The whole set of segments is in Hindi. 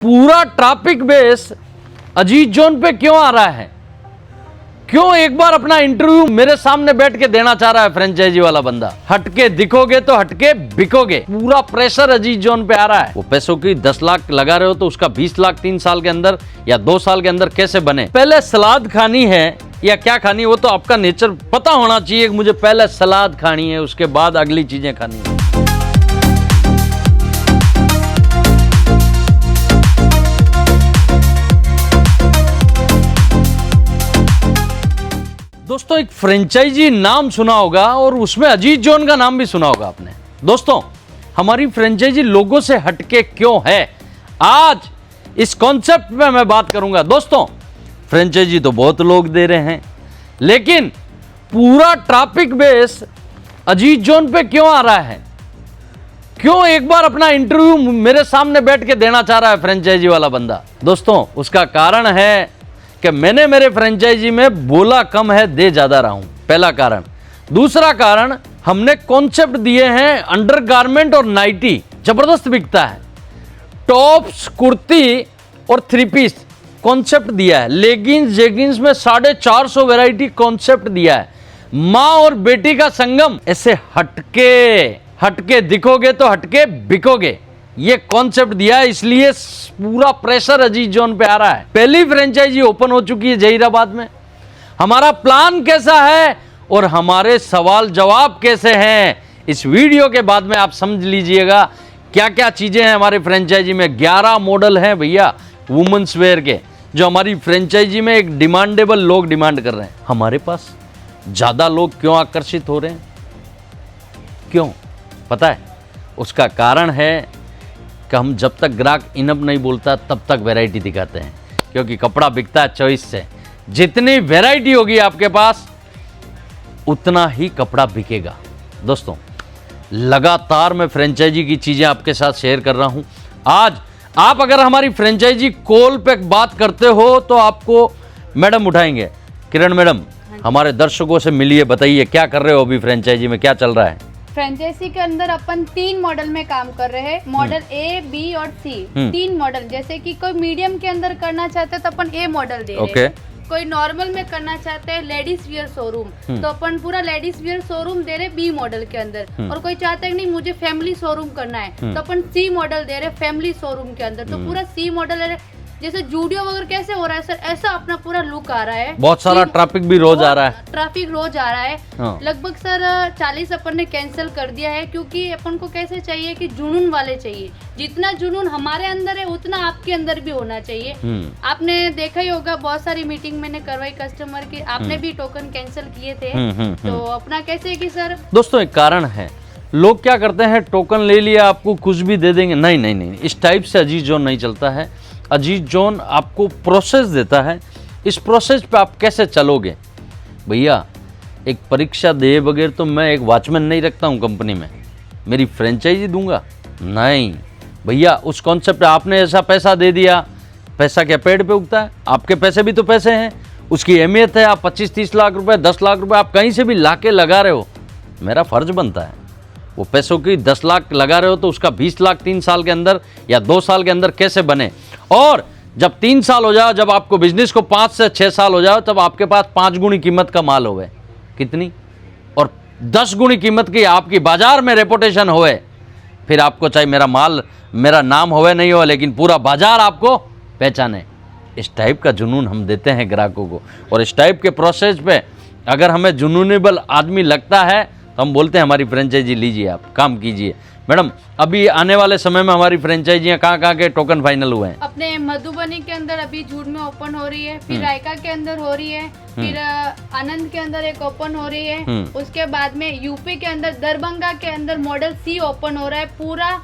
पूरा ट्रैफिक बेस अजीज जोन पे क्यों आ रहा है? क्यों एक बार अपना इंटरव्यू मेरे सामने बैठ के देना चाह रहा है फ्रेंचाइजी वाला बंदा? हटके दिखोगे तो हटके बिकोगे। पूरा प्रेशर अजीज जोन पे आ रहा है। वो पैसों की 10 लाख लगा रहे हो तो उसका 20 लाख 3 साल के अंदर या 2 साल के अंदर कैसे बने? पहले सलाद खानी है या क्या खानी है वो तो आपका नेचर पता होना चाहिए कि मुझे पहले सलाद खानी है, उसके बाद अगली चीजें खानी है। दोस्तों, एक फ्रेंचाइजी नाम सुना होगा और उसमें अजीज जोन का नाम भी सुना होगा आपने। दोस्तों, हमारी फ्रेंचाइजी लोगों से हटके क्यों है, आज इस कॉन्सेप्ट में मैं बात करूंगा। दोस्तों, फ्रेंचाइजी तो बहुत लोग दे रहे हैं, लेकिन पूरा ट्रैफिक बेस अजीज जोन पे क्यों आ रहा है? क्यों एक बार अपना इंटरव्यू मेरे सामने बैठ के देना चाह रहा है फ्रेंचाइजी वाला बंदा? दोस्तों, उसका कारण है कि मैंने मेरे फ्रेंचाइजी में बोला कम है, दे ज्यादा रहा हूं, पहला कारण। दूसरा कारण, हमने कॉन्सेप्ट दिए हैं अंडरगारमेंट और नाइटी जबरदस्त बिकता है। टॉप्स, कुर्ती और 3 पीस कॉन्सेप्ट दिया है। लेगिंग्स जेगिंग्स में 450 वैरायटी कॉन्सेप्ट दिया है। मां और बेटी का संगम, ऐसे हटके दिखोगे तो हटके बिकोगे, ये कॉन्सेप्ट दिया है। इसलिए पूरा प्रेशर अजीज जोन पे आ रहा है। पहली फ्रेंचाइजी ओपन हो चुकी है जहीराबाद में। हमारा प्लान कैसा है और हमारे सवाल जवाब कैसे हैं, इस वीडियो के बाद में आप समझ लीजिएगा क्या क्या चीजें हैं हमारे फ्रेंचाइजी में। 11 मॉडल हैं भैया वुमेन्स वेयर के, जो हमारी फ्रेंचाइजी में एक डिमांडेबल लोग डिमांड कर रहे हैं। हमारे पास ज्यादा लोग क्यों आकर्षित हो रहे हैं? क्यों पता है? उसका कारण है कि हम जब तक ग्राहक इनफ नहीं बोलता तब तक वैरायटी दिखाते हैं, क्योंकि कपड़ा बिकता है चॉइस से। जितनी वैरायटी होगी आपके पास उतना ही कपड़ा बिकेगा। दोस्तों, लगातार मैं फ्रेंचाइजी की चीजें आपके साथ शेयर कर रहा हूं। आज आप अगर हमारी फ्रेंचाइजी कॉल पे बात करते हो तो आपको मैडम उठाएंगे, किरण मैडम हमारे दर्शकों से मिलिए, बताइए क्या कर रहे हो अभी फ्रेंचाइजी में, क्या चल रहा है? फ्रेंचाइजी के अंदर अपन 3 मॉडल में काम कर रहे हैं। मॉडल ए, बी और सी, 3 मॉडल। जैसे कि कोई मीडियम के अंदर करना चाहते हैं तो अपन ए मॉडल दे रहे हैं। कोई नॉर्मल में करना चाहते हैं लेडीज वियर शोरूम, तो अपन पूरा लेडीज वियर शोरूम दे रहे बी मॉडल के अंदर। और कोई चाहता है कि नहीं मुझे फैमिली शोरूम करना है तो अपन सी मॉडल दे रहे फैमिली शोरूम के अंदर। तो पूरा सी मॉडल जैसे जूडियो वगैरह कैसे हो रहा है सर, ऐसा अपना पूरा लुक आ रहा है। बहुत सारा ट्रैफिक भी रोज आ रहा है। ट्रैफिक रोज आ रहा है। लगभग सर 40 अपन ने कैंसिल कर दिया है, क्योंकि अपन को कैसे चाहिए कि जुनून वाले चाहिए। जितना जुनून हमारे अंदर है उतना आपके अंदर भी होना चाहिए। आपने देखा ही होगा, बहुत सारी मीटिंग मैंने करवाई कस्टमर की, आपने भी टोकन कैंसिल किए थे। तो अपना कैसे कि सर, दोस्तों एक कारण है, लोग क्या करते हैं, टोकन ले लिया आपको कुछ भी दे देंगे। नहीं, इस टाइप से अजीज जोन नहीं चलता है। अजीज जोन आपको प्रोसेस देता है, इस प्रोसेस पे आप कैसे चलोगे। भैया, एक परीक्षा दे बगैर तो मैं एक वॉचमैन नहीं रखता हूँ कंपनी में, मेरी फ्रेंचाइजी दूंगा? नहीं भैया, उस कॉन्सेप्ट पे आपने ऐसा पैसा दे दिया, पैसा क्या पेड़ पे उगता है? आपके पैसे भी तो पैसे हैं, उसकी अहमियत है। आप 25-30 लाख रुपए, 10 लाख रुपए आप कहीं से भी ला के लगा रहे हो, मेरा फर्ज बनता है वो पैसों की 10 लाख लगा रहे हो तो उसका 20 लाख 3 साल के अंदर या 2 साल के अंदर कैसे बने। और जब 3 साल हो जाओ, जब आपको बिजनेस को 5 से 6 साल हो जाओ, तब आपके पास 5 गुनी कीमत का माल होवे। कितनी? और 10 गुनी कीमत की आपकी बाजार में रेपुटेशन होवे, फिर आपको चाहे मेरा माल, मेरा नाम होवे नहीं हो, लेकिन पूरा बाजार आपको पहचाने। इस टाइप का जुनून हम देते हैं ग्राहकों को, और इस टाइप के प्रोसेस पे अगर हमें जुनूनेबल आदमी लगता है तो हम बोलते हैं हमारी फ्रेंचाइजी लीजिए, आप काम कीजिए। मैडम, अभी आने वाले समय में हमारी फ्रेंचाइजियाँ कहाँ के टोकन फाइनल हुए हैं? अपने मधुबनी के अंदर अभी झूठ में ओपन हो रही है, फिर रायका के अंदर हो रही है, फिर आनंद के अंदर एक ओपन हो रही है। उसके बाद में यूपी के अंदर दरभंगा के अंदर मॉडल सी ओपन हो रहा है, पूरा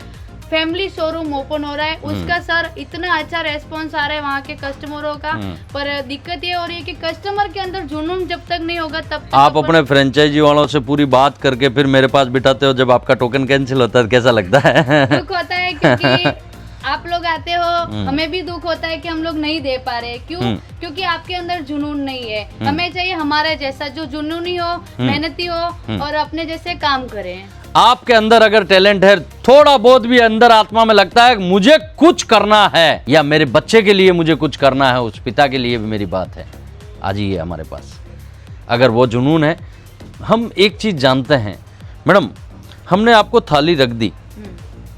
फैमिली शोरूम ओपन हो रहा है। उसका सर इतना अच्छा रेस्पॉन्स आ रहा है वहाँ के कस्टमरों का। पर दिक्कत ये हो रही है कि कस्टमर के अंदर जुनून जब तक नहीं होगा तब तक आप अपने फ्रेंचाइजी वालों से पूरी बात करके फिर मेरे पास बिठाते हो, जब आपका टोकन कैंसिल होता है कैसा लगता है? दुख होता है, क्योंकि आप लोग आते हो, हमें भी दुख होता है कि हम लोग नहीं दे पा रहे। क्यों? क्योंकि आपके अंदर जुनून नहीं है। हमें चाहिए हमारे जैसा, जो जुनूनी हो, मेहनती हो और अपने जैसे काम करे। आपके अंदर अगर टैलेंट है, थोड़ा बहुत भी अंदर आत्मा में लगता है मुझे कुछ करना है या मेरे बच्चे के लिए मुझे कुछ करना है, उस पिता के लिए भी मेरी बात है, आ जाइए हमारे पास। अगर वो जुनून है, हम एक चीज़ जानते हैं मैडम, हमने आपको थाली रख दी,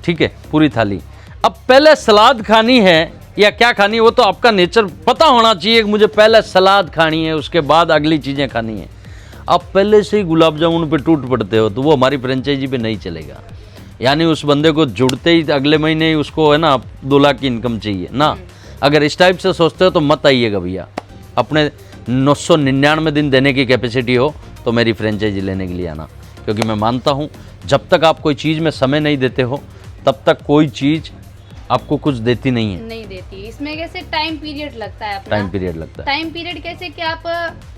ठीक है, पूरी थाली, अब पहले सलाद खानी है या क्या खानी है वो तो आपका नेचर पता होना चाहिए कि मुझे पहले सलाद खानी है, उसके बाद अगली चीज़ें खानी है। आप पहले से ही गुलाब जामुन पे टूट पड़ते हो तो वो हमारी फ्रेंचाइजी पे नहीं चलेगा। यानी उस बंदे को जुड़ते ही अगले महीने ही उसको है ना 2 लाख की इनकम चाहिए ना। अगर इस टाइप से सोचते हो तो मत आइएगा भैया। अपने 999 दिन देने की कैपेसिटी हो तो मेरी फ्रेंचाइजी लेने के लिए आना, क्योंकि मैं मानता हूँ जब तक आप कोई चीज़ में समय नहीं देते हो तब तक कोई चीज़ आपको कुछ देती नहीं है। नहीं देती, इसमें कैसे टाइम पीरियड लगता है अपना। टाइम पीरियड लगता है। टाइम पीरियड कैसे कि आप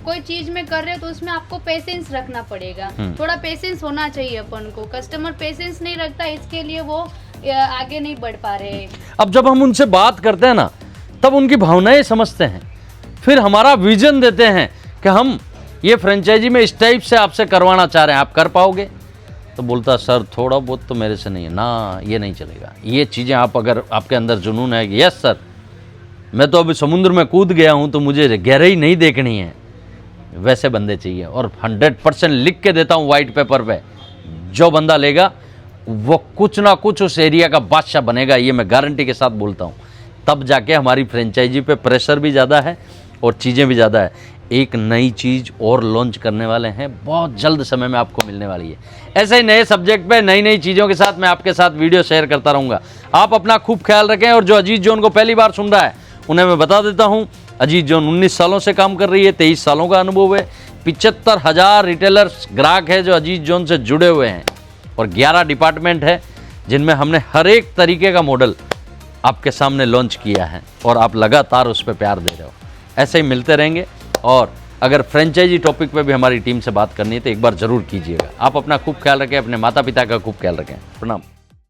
कोई चीज में कर रहे हो तो उसमें आपको पेशेंस रखना पड़ेगा, थोड़ा पेशेंस होना चाहिए अपन को। कस्टमर पेशेंस नहीं रखता, इसके लिए वो आगे नहीं बढ़ पा रहे। अब जब हम उनसे बात करते हैं ना तब उनकी भावनाएं समझते हैं, फिर हमारा विजन देते हैं कि हम ये फ्रेंचाइजी में इस टाइप से आपसे करवाना चाह रहे हैं, आप कर पाओगे? तो बोलता सर थोड़ा बहुत तो मेरे से नहीं है ना, ये नहीं चलेगा। ये चीज़ें आप अगर आपके अंदर जुनून है कि यस सर मैं तो अभी समुद्र में कूद गया हूँ तो मुझे गहराई नहीं देखनी है, वैसे बंदे चाहिए। और 100% लिख के देता हूँ वाइट पेपर पे, जो बंदा लेगा वो कुछ ना कुछ उस एरिया का बादशाह बनेगा, ये मैं गारंटी के साथ बोलता हूँ। तब जाके हमारी फ्रेंचाइजी पे प्रेशर भी ज़्यादा है और चीज़ें भी ज़्यादा है। एक नई चीज़ और लॉन्च करने वाले हैं, बहुत जल्द समय में आपको मिलने वाली है। ऐसे ही नए सब्जेक्ट पे नई नई चीज़ों के साथ मैं आपके साथ वीडियो शेयर करता रहूँगा। आप अपना खूब ख्याल रखें। और जो अजीत जोन को पहली बार सुन रहा है उन्हें मैं बता देता हूँ, अजीत जोन 19 सालों से काम कर रही है, 23 सालों का अनुभव है, 75,000 रिटेलर्स ग्राहक है जो अजीत जोन से जुड़े हुए हैं और 11 डिपार्टमेंट है जिनमें हमने हर एक तरीके का मॉडल आपके सामने लॉन्च किया है और आप लगातार उस पर प्यार दे रहे हो। ऐसे ही मिलते रहेंगे। और अगर फ्रेंचाइजी टॉपिक पे भी हमारी टीम से बात करनी है तो एक बार ज़रूर कीजिएगा। आप अपना खूब ख्याल रखें, अपने माता पिता का खूब ख्याल रखें। प्रणाम।